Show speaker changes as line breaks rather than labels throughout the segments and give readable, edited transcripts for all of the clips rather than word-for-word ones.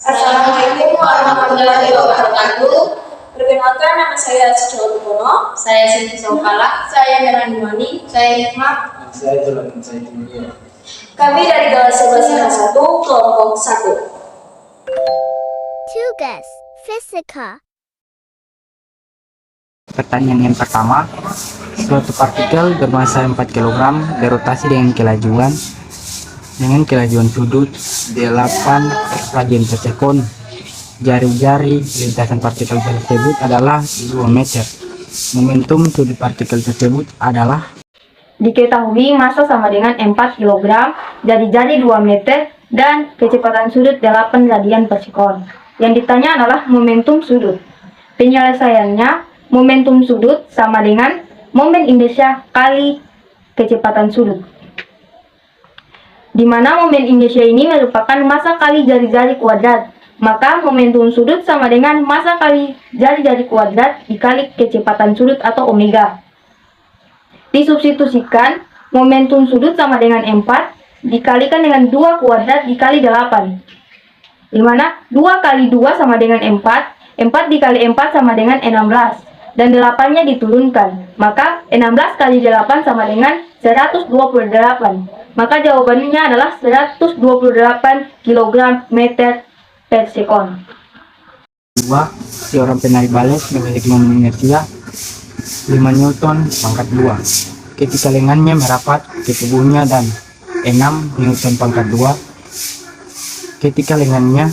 Assalamualaikum warahmatullahi wabarakatuh. Perkenalkan, nama saya Suciwati Bono.
Saya Siti Saukala.
Saya Melani Mani.
Saya Hikmah.
Saya Jalan Saya Mulia.
Kami dari kelas 11 1 kelompok 1.
Tugas Fisika.
Pertanyaan yang pertama, suatu partikel bermassa 4 kg berotasi dengan kelajuan sudut 8 radian per sekon. Jari-jari lintasan partikel tersebut adalah 2 meter. Momentum sudut partikel tersebut adalah.
Diketahui massa sama dengan 4 kg, jari-jari 2 meter, dan kecepatan sudut 8 radian per sekon. Yang ditanya adalah momentum sudut. Penyelesaiannya, momentum sudut sama dengan momen inersia kali kecepatan sudut, di mana momen inersia ini merupakan massa kali jari-jari kuadrat. Maka momentum sudut sama dengan massa kali jari-jari kuadrat dikali kecepatan sudut atau omega. Disubstitusikan, momentum sudut sama dengan 4 dikalikan dengan 2 kuadrat dikali 8. Di mana 2 kali 2 sama dengan 4, 4 dikali 4 sama dengan 16, dan 8-nya diturunkan. Maka 16 kali 8 sama dengan 128. Maka jawabannya adalah 128 kg meter per sekon.
2. Teorem Penari-Ballet memiliki momen inersia 5 Newton pangkat 2 ketika lengannya merapat ke tubuhnya, dan 6 Newton pangkat 2 ketika lengannya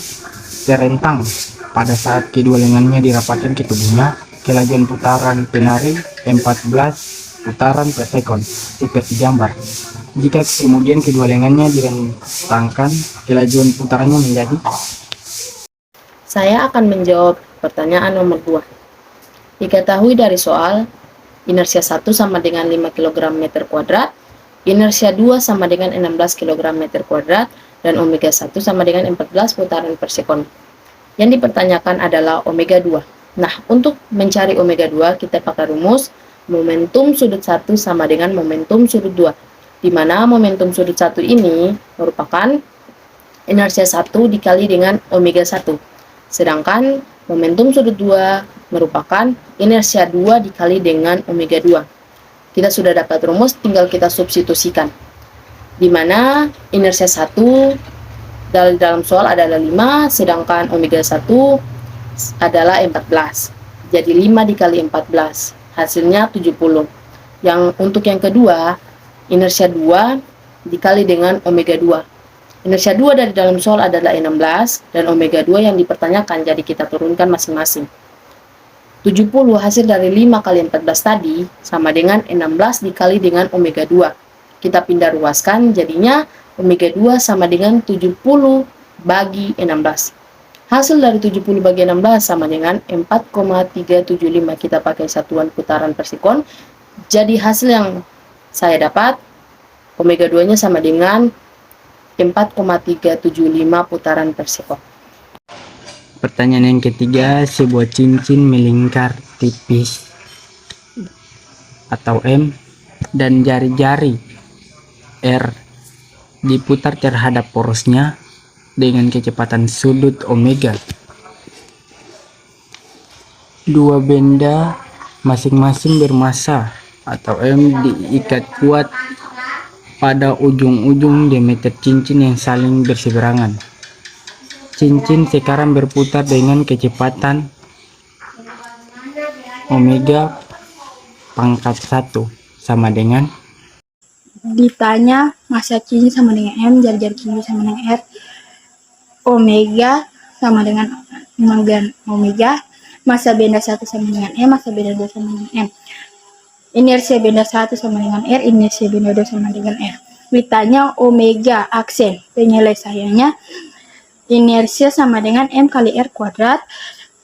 terentang pada saat kedua lengannya dirapatkan ke tubuhnya. Kelajuan putaran penari 14 putaran per sekon seperti gambar. Jika kemudian kedua lengannya direntangkan, kelajuan putarannya menjadi.
Saya akan menjawab pertanyaan nomor 2. Diketahui dari soal, inersia 1 sama dengan 5 kg meter kuadrat, inersia 2 sama dengan 16 kg meter kuadrat, dan omega 1 sama dengan 14 putaran per sekon. Yang dipertanyakan adalah omega 2. Nah, untuk mencari omega 2, kita pakai rumus momentum sudut 1 sama dengan momentum sudut 2, di mana momentum sudut 1 ini merupakan inersia 1 dikali dengan omega 1. Sedangkan momentum sudut 2 merupakan inersia 2 dikali dengan omega 2. Kita sudah dapat rumus, tinggal kita substitusikan. Di mana inersia 1 dalam soal adalah 5, sedangkan omega 1 adalah 14. Jadi 5 dikali 14, hasilnya 70. Untuk yang kedua, inersia 2 dikali dengan omega 2. Inersia 2 dari dalam soal adalah 16, dan omega 2 yang dipertanyakan, jadi kita turunkan masing-masing. 70 hasil dari 5 kali 14 tadi sama dengan 16 dikali dengan omega 2. Kita pindah ruaskan, jadinya omega 2 sama dengan 70 bagi 16. Hasil dari 70 bagi 16 sama dengan 4,375. Kita pakai satuan putaran per sekon. Jadi hasil yang saya dapat, omega 2-nya sama dengan 4,375 putaran per sekon.
Pertanyaan yang ketiga, sebuah cincin melingkar tipis atau M dan jari-jari R diputar terhadap porosnya dengan kecepatan sudut omega. Dua benda masing-masing bermassa atau M diikat kuat pada ujung-ujung diameter cincin yang saling berseberangan. Cincin sekarang berputar dengan kecepatan omega pangkat 1 sama dengan.
Ditanya massa cincin sama dengan M, jari-jari cincin sama dengan R, omega sama dengan omega, massa benda 1 sama dengan M, massa benda 2 sama dengan M, inersia benda 1 sama dengan R, inersia benda 2 sama dengan R. Ditanya omega aksen. Penyelesaiannya, inersia sama dengan M kali R kuadrat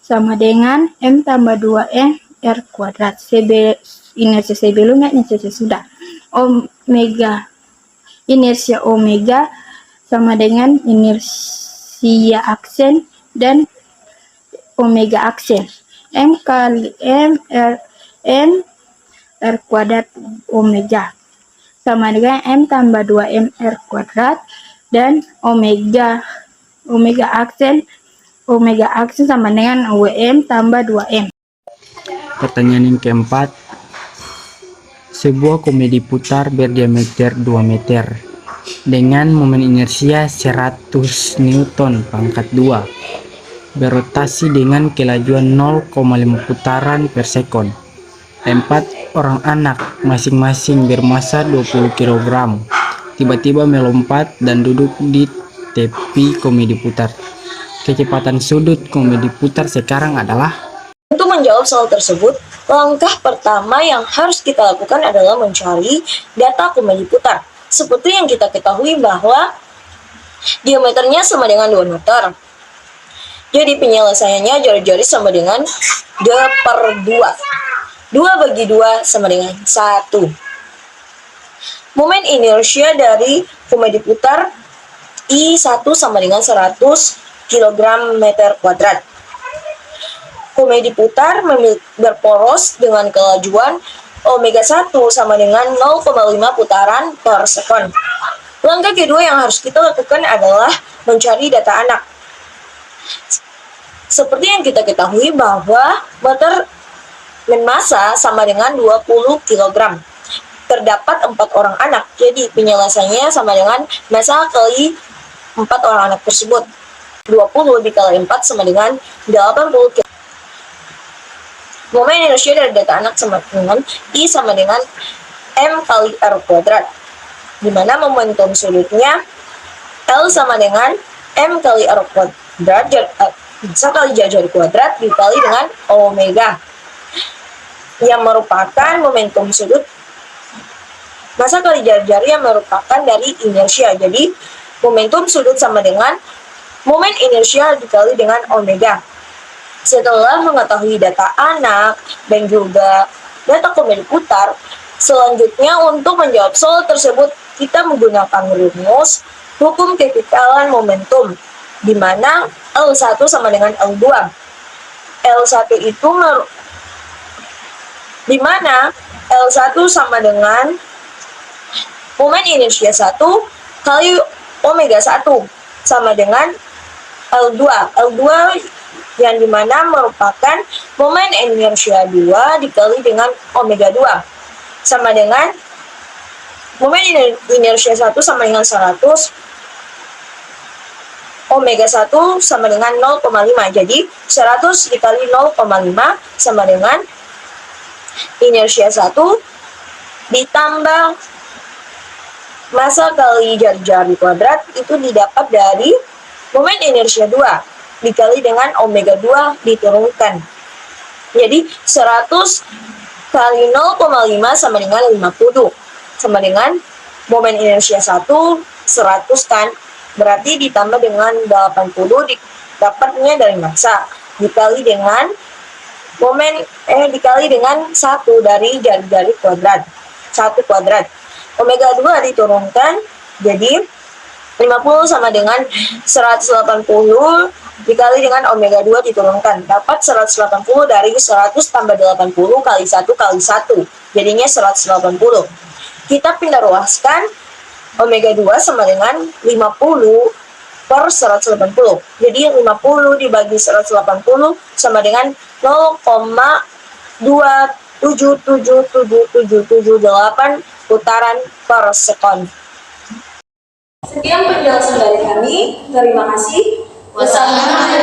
sama dengan M tambah 2M R kuadrat. Inersia sebelumnya, inersia sesudah. Inersia omega sama dengan inersia aksen dan omega aksen. M kali M R kuadrat omega sama dengan M tambah 2M R kuadrat, dan omega aksen Omega aksi sama dengan WM tambah 2M.
Pertanyaan yang keempat. Sebuah komedi putar berdiameter 2 meter dengan momen inersia 100 Newton pangkat 2 berotasi dengan kelajuan 0,5 putaran per sekon. 4 orang anak masing-masing bermassa 20 kg tiba-tiba melompat dan duduk di tepi komedi putar. Kecepatan sudut komedi putar sekarang adalah.
Untuk menjawab soal tersebut, langkah pertama yang harus kita lakukan adalah mencari data komedi putar. Seperti yang kita ketahui bahwa diameternya sama dengan 2 meter. Jadi penyelesaiannya jari-jari sama dengan 2/2. 2 bagi 2 sama dengan 1. Momen inersia dari komedi putar I1 sama dengan 100 kg meter kuadrat. Komedi putar berporos dengan kelajuan omega 1 sama dengan 0,5 putaran per sekon. Langkah kedua yang harus kita lakukan adalah mencari data anak. Seperti yang kita ketahui bahwa motor massa sama dengan 20 kg. Terdapat 4 orang anak, jadi penyelesaiannya sama dengan massa kali 4 orang anak tersebut. 20 dikali 4 sama dengan 80 kg. Momen inersia dari data anak sama dengan I sama dengan M kali R kuadrat, di mana momentum sudutnya L sama dengan M kali R kuadrat, bisa kali jari kuadrat dikali dengan omega, yang merupakan momentum sudut massa kali jari-jari yang merupakan dari inersia. Jadi momentum sudut sama dengan momen inersia dikali dengan omega. Setelah mengetahui data anak dan juga data komedi putar, selanjutnya untuk menjawab soal tersebut kita menggunakan rumus hukum kekekalan momentum, di mana L1 sama dengan L2. L1 itu di mana L1 sama dengan momen inersia 1 kali omega 1 sama dengan L2. L2 yang dimana merupakan momen inersia 2 dikali dengan omega 2 sama dengan momen inersia 1 sama dengan 100 omega 1 sama dengan 0,5. Jadi 100 dikali 0,5 sama dengan inersia 1 ditambah massa kali jari-jari kuadrat, itu didapat dari momen inersia 2 dikali dengan omega 2 diturunkan. Jadi 100 kali 0,5 sama dengan 50, sama dengan momen inersia 1 100 kan, berarti ditambah dengan 80 dapatnya dari massa dikali dengan dikali dengan 1 dari jari-jari kuadrat, 1 kuadrat. Omega 2 diturunkan, jadi 50 sama dengan 180 dikali dengan omega 2 diturunkan, dapat 180 dari 100 tambah 80 kali 1 kali 1, jadinya 180. Kita pindah ruaskan, omega 2 sama dengan 50 per 180, jadi 50 dibagi 180 sama dengan 0,2777778 putaran per sekon. Sekian penjelasan dari kami. Terima kasih. Wassalamualaikum